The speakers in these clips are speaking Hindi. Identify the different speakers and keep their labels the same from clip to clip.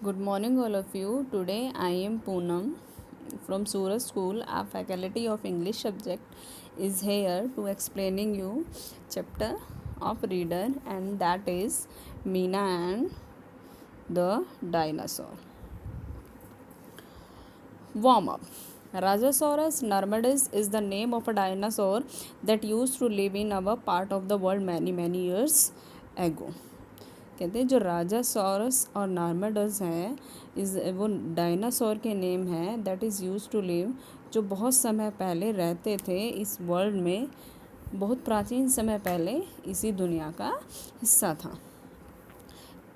Speaker 1: Good morning, all of you. Today I am Poonam from Suraj School. Our faculty of English subject is here to explaining you chapter of reader, and that is Meena and the dinosaur. Warm up. Rajasaurus narmadus is the name of a dinosaur that used to live in our part of the world many years ago. कहते हैं जो राजासॉरस और नार्मेडस हैं इस वो डायनासोर के नेम है that is use to live जो बहुत समय पहले रहते थे इस वर्ल्ड में, बहुत प्राचीन समय पहले इसी दुनिया का हिस्सा था।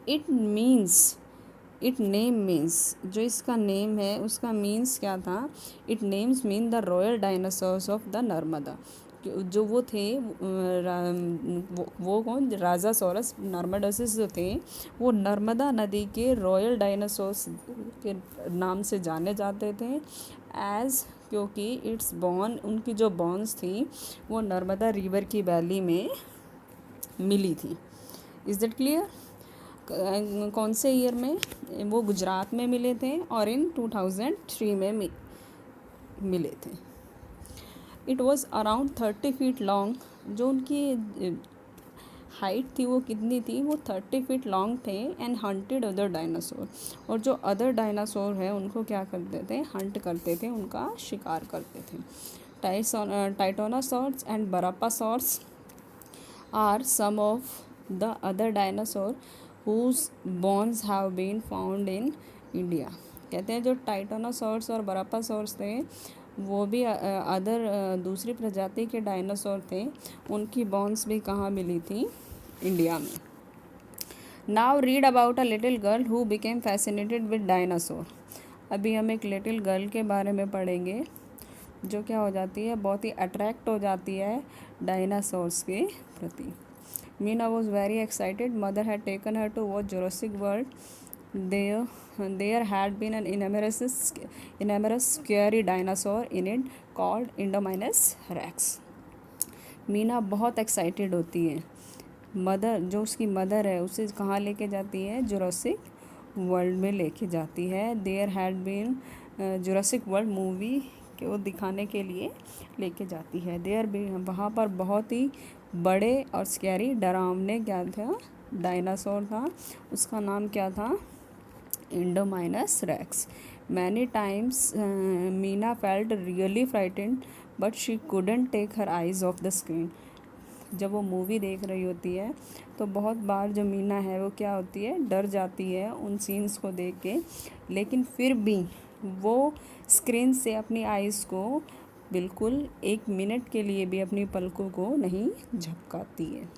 Speaker 1: इट नेम मीन्स जो इसका नेम है उसका मीन्स क्या था। It names mean the royal dinosaurs of the Narmada. जो वो थे वो कौन, राजासोरस नर्मडसिस जो थे वो नर्मदा नदी के रॉयल डायनासोर्स के नाम से जाने जाते थे क्योंकि इट्स बॉर्न उनकी जो बॉन्स थी वो नर्मदा रिवर की वैली में मिली थी। Is that clear? कौन से ईयर में? वो गुजरात में मिले थे और इन 2003 में मिले थे। It was around 30 feet long. जो उनकी हाइट थी वो कितनी थी? वो 30 फीट लॉन्ग थे एंड हंटेड अदर डायनासोर। और जो अदर डायनासोर है उनको क्या करते थे? हंट करते थे, उनका शिकार करते थे। Titanosaurs and barapasaurs are some of the other dinosaur whose bones have been found in India. कहते हैं जो टाइटोनासॉर्स और बरापासॉर्स थे वो भी दूसरी प्रजाति के डायनासोर थे, उनकी बोन्स भी कहाँ मिली थी? इंडिया में। Now read about a little girl who became fascinated with dinosaur. अभी हम एक लिटिल गर्ल के बारे में पढ़ेंगे जो क्या हो जाती है, बहुत ही अट्रैक्ट हो जाती है डायनासोर्स के प्रति। Meena was very excited. Mother had taken her to watch Jurassic World. There had been an enormous scary dinosaur in it called Indominus Rex. Meena बहुत एक्साइटेड होती है। मदर, जो उसकी मदर है, उसे कहाँ लेके जाती है? जुरासिक वर्ल्ड में लेके जाती है। There had been Jurassic World movie के वो दिखाने के लिए लेके जाती है। देयर भी वहाँ पर बहुत ही बड़े और स्कैरी डरावने क्या था? डायनासोर था। उसका नाम क्या था? Indominus rex. Many times Meena felt really frightened but she couldn't take her eyes off the screen. जब वो मूवी देख रही होती है तो बहुत बार जो मीना है वो क्या होती है? डर जाती है उन सीन्स को देख के, लेकिन फिर भी वो स्क्रीन से अपनी आइज़ को बिल्कुल एक मिनट के लिए भी अपनी पलकों को नहीं झपकाती है।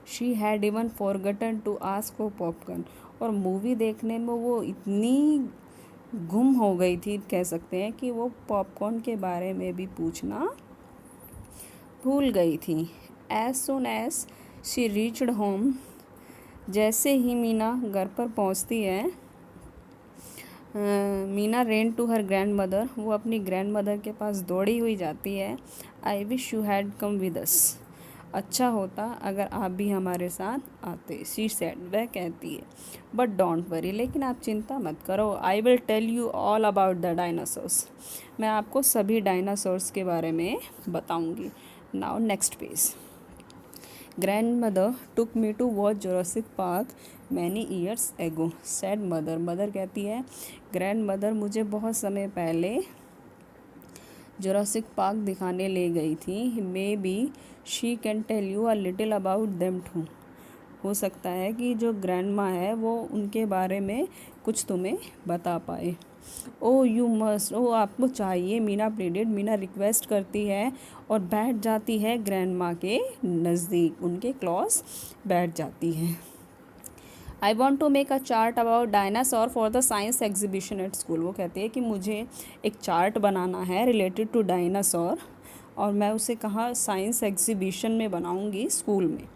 Speaker 1: She had even forgotten to ask for popcorn. और मूवी देखने में वो इतनी गुम हो गई थी, कह सकते हैं कि वो पॉपकॉर्न के बारे में भी पूछना भूल गई थी। As soon as she reached home, जैसे ही मीना घर पर पहुंचती है, Meena ran to her grandmother, वो अपनी ग्रैंड मदर के पास दौड़ी हुई जाती है। I wish you had come with us, अच्छा होता अगर आप भी हमारे साथ आते। शी सेड, वह कहती है। बट डोंट वरी, लेकिन आप चिंता मत करो। I will tell you all about the dinosaurs, मैं आपको सभी डायनासोर्स के बारे में बताऊंगी। Now next page. Grandmother took me to watch Jurassic Park many years ago, said mother. Mother कहती है ग्रैंडमदर मुझे बहुत समय पहले जोरासिक पार्क दिखाने ले गई थी। Maybe she can tell you a little about them too. हो सकता है कि जो ग्रैंड माँ है वो उनके बारे में कुछ तुम्हें बता पाए। ओ यू मस्ट, ओ आपको चाहिए, मीना प्लीडेड। मीना रिक्वेस्ट करती है और बैठ जाती है ग्रैंड माँ के नज़दीक, उनके क्लॉज बैठ जाती है। I want to make a chart about dinosaur for the science exhibition at school. वो कहती है कि मुझे एक चार्ट बनाना है रिलेटेड टू डायनासोर, और मैं उसे कहाँ? साइंस एग्जीबिशन में बनाऊंगी, स्कूल में।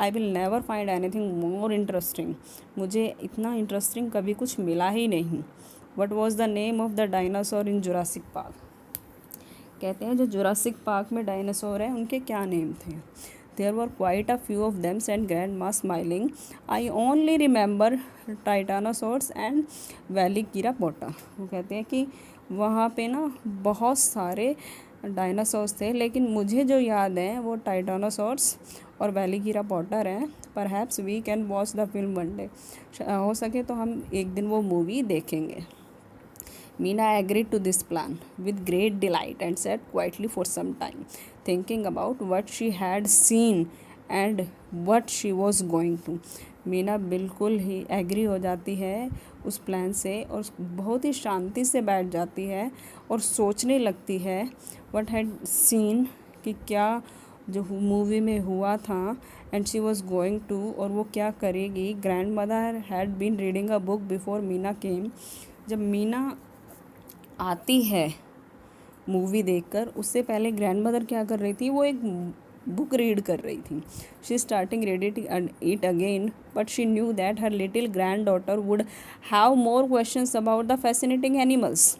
Speaker 1: I will never find anything more interesting, मुझे इतना इंटरेस्टिंग कभी कुछ मिला ही नहीं। What was the name of the dinosaur in Jurassic park? कहते हैं जो जुरासिक पार्क में डायनासोर है उनके क्या नेम थे? There were quite a few of them, said grandma, smiling. I only remember Titanosaurus and Velociraptor. वो कहते हैं कि वहाँ पे ना बहुत सारे डायनासोर्स थे, लेकिन मुझे जो याद है वो टाइटानोसॉर्स और वेलिकिरापोटर हैं. Perhaps we can watch the film one day. हो सके तो हम एक दिन वो मूवी देखेंगे. Meena agreed to this plan with great delight and sat quietly for some time, thinking about what she had seen and what she was going to. Meena बिल्कुल ही एग्री हो जाती है उस प्लान से और बहुत ही शांति से बैठ जाती है और सोचने लगती है व्हाट हैड सीन, कि क्या जो मूवी में हुआ था, and she was going to, और वो क्या करेगी. Grandmother had been reading a book before Meena came. जब मीना आती है मूवी देखकर, उससे पहले ग्रैंड मदर क्या कर रही थी, वो एक बुक रीड कर रही थी. She starting reading it again, but she knew that her little grand daughter would have more questions about the fascinating animals.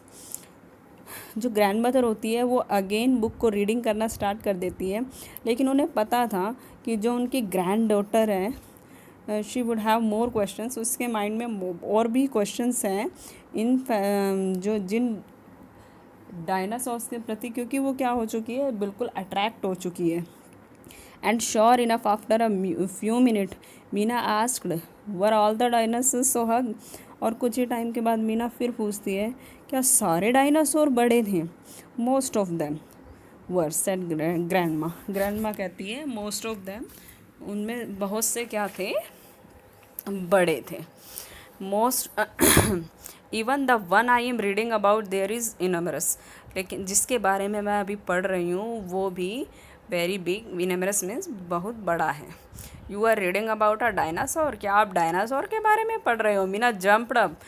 Speaker 1: जो ग्रैंड मदर होती है वो अगेन बुक को रीडिंग करना स्टार्ट कर देती है, लेकिन उन्हें पता था कि जो उनकी ग्रैंड डॉटर है she would have more questions. उसके माइंड में और भी क्वेश्चंस हैं इन जो जिन डायनासॉर्स के प्रति, क्योंकि वो क्या हो चुकी है, बिल्कुल अट्रैक्ट हो चुकी है. And sure enough after a few minute Meena asked were all the dinosaurs so huge. और कुछ ही टाइम के बाद मीना फिर पूछती है, क्या सारे डायनासोर बड़े थे. Most of them were, said grandma. Grandma कहती है मोस्ट ऑफ देम, उनमें बहुत से क्या थे, बड़े थे. Most even the one I am reading about there is enormous. लेकिन जिसके बारे में मैं अभी पढ़ रही हूँ वो भी वेरी बिग. इनमरस मीन्स बहुत बड़ा है. You are reading about a dinosaur. क्या आप डायनासोर के बारे में पढ़ रहे हो. Meena jumped up.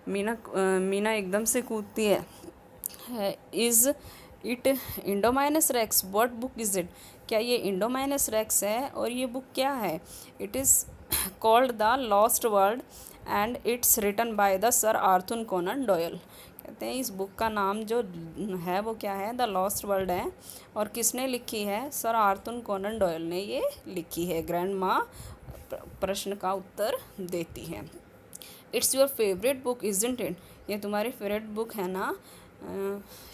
Speaker 1: मीना एकदम से कूदती है. Is it indominus rex. What book is it. क्या ये इंडोमाइनस रेक्स है और ये बुक क्या है. It is called the lost world and it's written by the sir Arthur Conan Doyle. कहते हैं इस बुक का नाम जो है वो क्या है, द लॉस्ट वर्ल्ड है. और किसने लिखी है, सर आर्थर कोनन डॉयल ने ये लिखी है. ग्रैंड माँ प्रश्न का उत्तर देती है. It's your favourite book isn't it. ये तुम्हारी फेवरेट बुक है ना.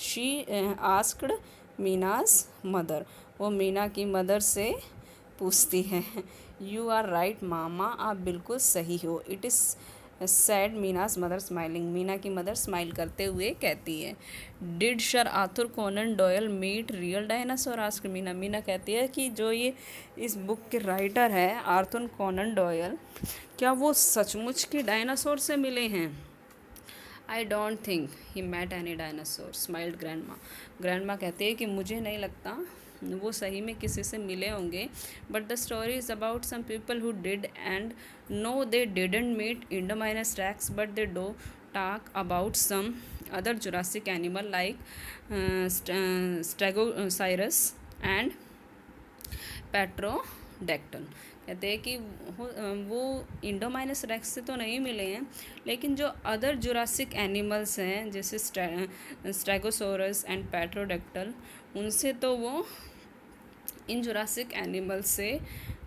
Speaker 1: She asked Meena's mother. वो मीना की मदर से पूछती है. यू आर राइट मामा, आप बिल्कुल सही हो. It is said Meena's mother smiling. Meena की मदर स्माइल करते हुए कहती है. Did sir Arthur Conan Doyle meet real dinosaur. Asked Meena. Meena कहती है कि जो ये इस बुक के राइटर है आर्थर कोनन डॉयल, क्या वो सचमुच के डायनासोर से मिले हैं. I don't think he met any dinosaur, smiled grandma. Grandma कहती है कि मुझे नहीं लगता वो सही में किसी से मिले होंगे. But the story is about some people who did and no they didn't meet indominus rex, but they do talk about some other Jurassic animal like Stegosaurus and Pterodactyl. कहते हैं कि वो इंडोमाइनस रेक्स से तो नहीं मिले हैं, लेकिन जो अदर जुरासिक एनिमल्स हैं जैसे स्टेगोसोरस एंड पैट्रोडैक्टल, उनसे तो वो इन जुरासिक एनिमल्स से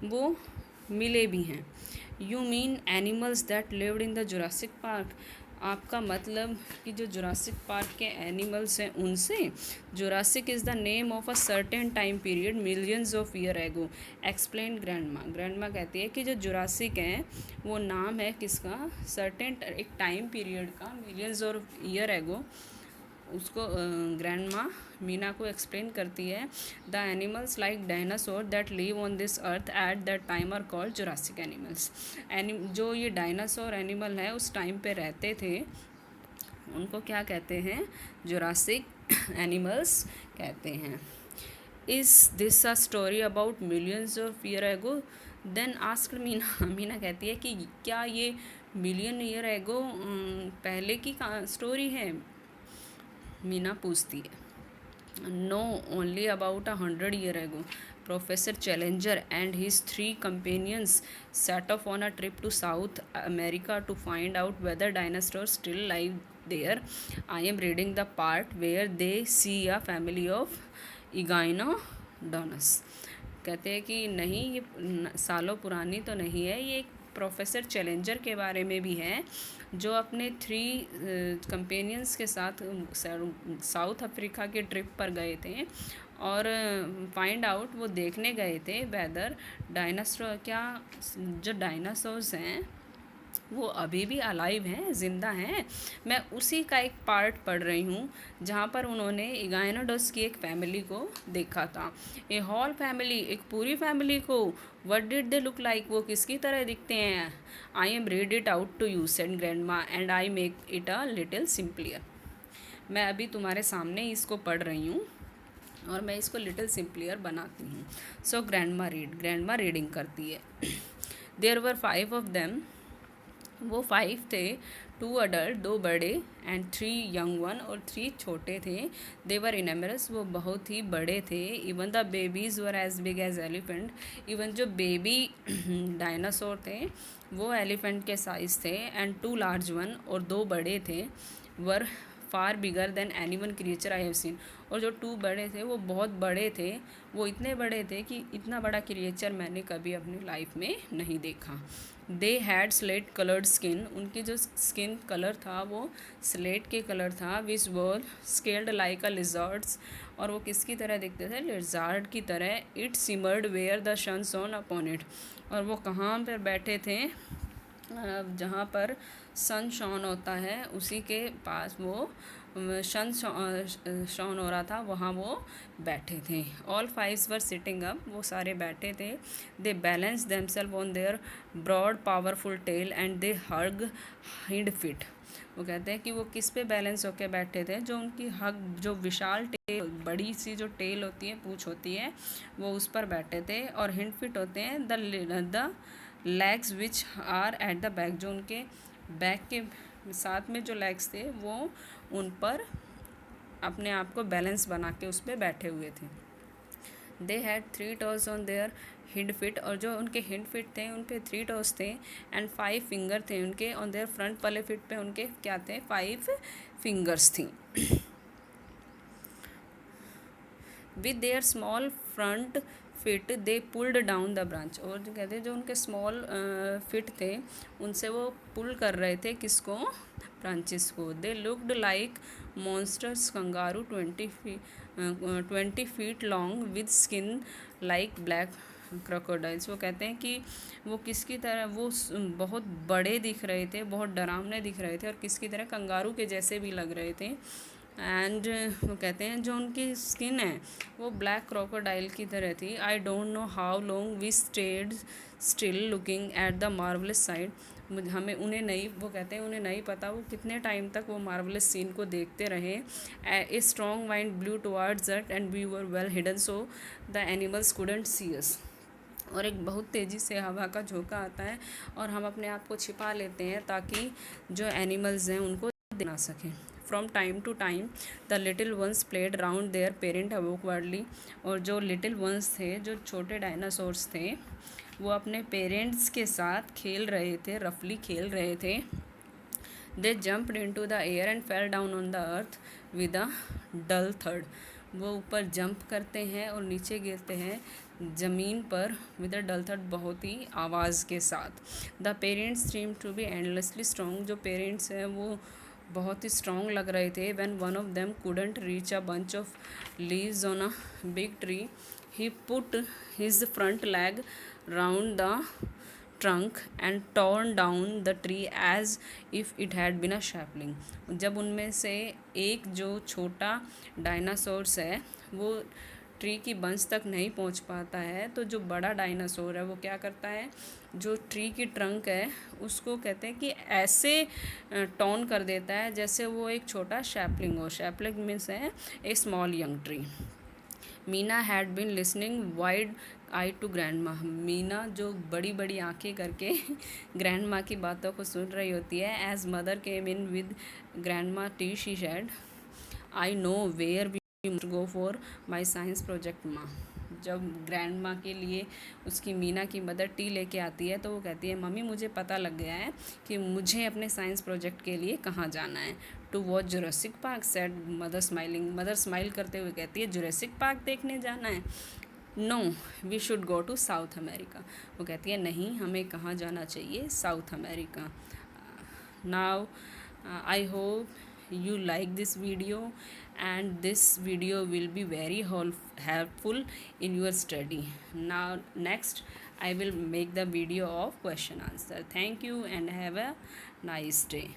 Speaker 1: वो मिले भी हैं. You mean animals that lived in the Jurassic park. आपका मतलब कि जो जुरासिक पार्क के एनिमल्स हैं उनसे. Jurassic is the name of a certain time period millions of year एगो, एक्सप्लेन ग्रैंडमा. ग्रैंडमा कहती है कि जो जुरासिक हैं वो नाम है किसका, सर्टेन एक टाइम पीरियड का, मिलियंस ऑफ ईयर एगो. उसको ग्रैंडमा मीना को एक्सप्लेन करती है. The animals like dinosaur that live on this earth at that time are called Jurassic animals. जो ये डायनासोर एनिमल है उस टाइम पे रहते थे, उनको क्या कहते हैं, जुरासिक एनिमल्स कहते हैं. Is this a story about millions of year ago then asked Meena. Meena कहती है कि क्या ये मिलियन ईयर एगो पहले की स्टोरी है. मीना पूछती है. No, only about 100 years ago. Professor Challenger and his 3 companions set off on a trip to South America to find out whether dinosaurs still live there. I am reading the part where they see a family of iguanodonts. कहते हैं कि नहीं, ये सालों पुरानी तो नहीं है, ये एक प्रोफेसर चैलेंजर के बारे में भी है, जो अपने 3 कंपेनियंस के साथ साउथ अफ्रीका के ट्रिप पर गए थे और फाइंड आउट वो देखने गए थे वेदर डायनासोर, क्या जो डायनासोर्स हैं वो अभी भी अलाइव हैं, ज़िंदा हैं। मैं उसी का एक पार्ट पढ़ रही हूँ जहाँ पर उन्होंने इगाइनोडस की एक फैमिली को देखा था। ए होल फैमिली, एक पूरी फैमिली को। What did they look like, वो किसकी तरह दिखते हैं। I am read it out to you said grandma and I make it a little simpler. मैं अभी तुम्हारे सामने इसको पढ़ रही हूँ और मैं इसको लिटिल सिंपलियर बनाती हूँ। सो ग्रैंडमा रीडिंग करती है। देयर वर 5 ऑफ देम, वो 5 थे, 2 अडल्ट, 2 बड़े एंड 3 यंग वन, और 3 छोटे थे। दे वर इनमरस, वो बहुत ही बड़े थे। Even the babies were as big as elephant, even जो बेबी डायनासोर थे वो एलिफेंट के साइज़ थे। एंड 2 लार्ज वन, और 2 बड़े थे, were far bigger than any one creature I have seen, और जो 2 बड़े थे वो बहुत बड़े थे, वो इतने बड़े थे कि इतना बड़ा क्रिएचर मैंने कभी अपनी लाइफ में नहीं देखा। They had slate coloured skin, उनकी जो स्किन कलर था वो स्लेट के कलर था। Which were scaled like a lizards, और वो किसकी तरह दिखते थे, लिजर्ड की तरह। It shimmered where the sun shone upon it, और वो कहाँ पर बैठे थे, जहाँ पर सन शॉन होता है उसी के पास वो सन शॉन हो रहा था, वहाँ वो बैठे थे। ऑल 5 वर सिटिंग अप, वो सारे बैठे थे। They balance themselves on their broad powerful tail and their huge hind feet. वो कहते हैं कि वो किस पे बैलेंस होके बैठे थे, जो उनकी जो विशाल टेल, बड़ी सी जो टेल होती है, पूँछ होती है, वो उस पर बैठे थे। और हिंड फिट होते हैं the legs which are at the back, जो उनके बैक के साथ में जो लेग्स थे वो उन पर अपने आप को बैलेंस बना के उस पर बैठे हुए थे। They had 3 toes on their hind fit, और जो उनके हिंड फिट थे उन पे 3 टोज थे। एंड 5 फिंगर थे उनके ऑन देयर फ्रंट वाले फिट पे, उनके क्या थे, 5 फिंगर्स थी। With their small front fit they pulled down the branch, और जो कहते हैं जो उनके स्मॉल फिट थे उनसे वो पुल कर रहे थे किसको, ब्रांचेस को। They looked like monsters kangaroo 20 feet long with skin like black crocodiles. वो कहते हैं कि वो किसकी तरह, वो बहुत बड़े दिख रहे थे, बहुत डरावने दिख रहे थे, और किसकी तरह, कंगारू के जैसे भी लग रहे थे। एंड वो कहते हैं जो उनकी स्किन है वो ब्लैक क्रोकोडाइल की तरह थी। I don't know how long we stayed still looking at the marvellous side, हमें उन्हें नहीं, वो कहते हैं उन्हें नहीं पता वो कितने टाइम तक वो मार्वलस सीन को देखते रहे। A strong wind blew towards that and we were well hidden so the animals couldn't see us, और एक बहुत तेज़ी से हवा का झोंका आता है और हम अपने आप को छिपा लेते हैं ताकि जो एनिमल्स हैं उनको देख ना सकें। From time to time the little ones played round their parent awkwardly, और जो लिटिल वंस थे, जो छोटे डायनासोर्स थे, वो अपने पेरेंट्स के साथ खेल रहे थे, रफली खेल रहे थे। They jumped into the air and fell down on the earth with a dull थर्ड, वो ऊपर जंप करते हैं और नीचे गिरते हैं ज़मीन पर विद अ डल थर्ड, बहुत ही आवाज़ के साथ। The parents seem to be endlessly strong, जो पेरेंट्स हैं वो बहुत ही स्ट्रॉन्ग लग रहे थे। When one of them couldn't reach a bunch of leaves on a big tree he put his front leg round the trunk and torn down the tree as if it had been a sapling. जब उनमें से एक जो छोटा डायनासोर्स है वो ट्री की बंच तक नहीं पहुंच पाता है, तो जो बड़ा डायनासोर है वो क्या करता है, जो ट्री की ट्रंक है उसको कहते हैं कि ऐसे टॉर्न कर देता है जैसे वो एक छोटा सैपलिंग हो। सैपलिंग मीन्स है a small young tree. Meena had been listening wide eye to grandma, Meena जो बड़ी बड़ी आंखें करके ग्रैंड माँ की बातों को सुन रही होती है। As mother came in with grandma tea she said I know where we must go for my science project माँ। जब ग्रैंड माँ के लिए उसकी मीना की मदर टी लेके आती है तो वो कहती है मम्मी मुझे पता लग गया है कि मुझे अपने साइंस प्रोजेक्ट के लिए कहाँ जाना है। To watch Jurassic Park said mother smiling, mother smile करते हुए कहती है जुरासिक पार्क देखने जाना है। No, we should go to South America. वो कहती है नहीं, हमें कहाँ जाना चाहिए, South America. Now I hope you like this video, and this video will be very helpful in your study. Now next I will make the video of question answer. Thank you and have a nice day.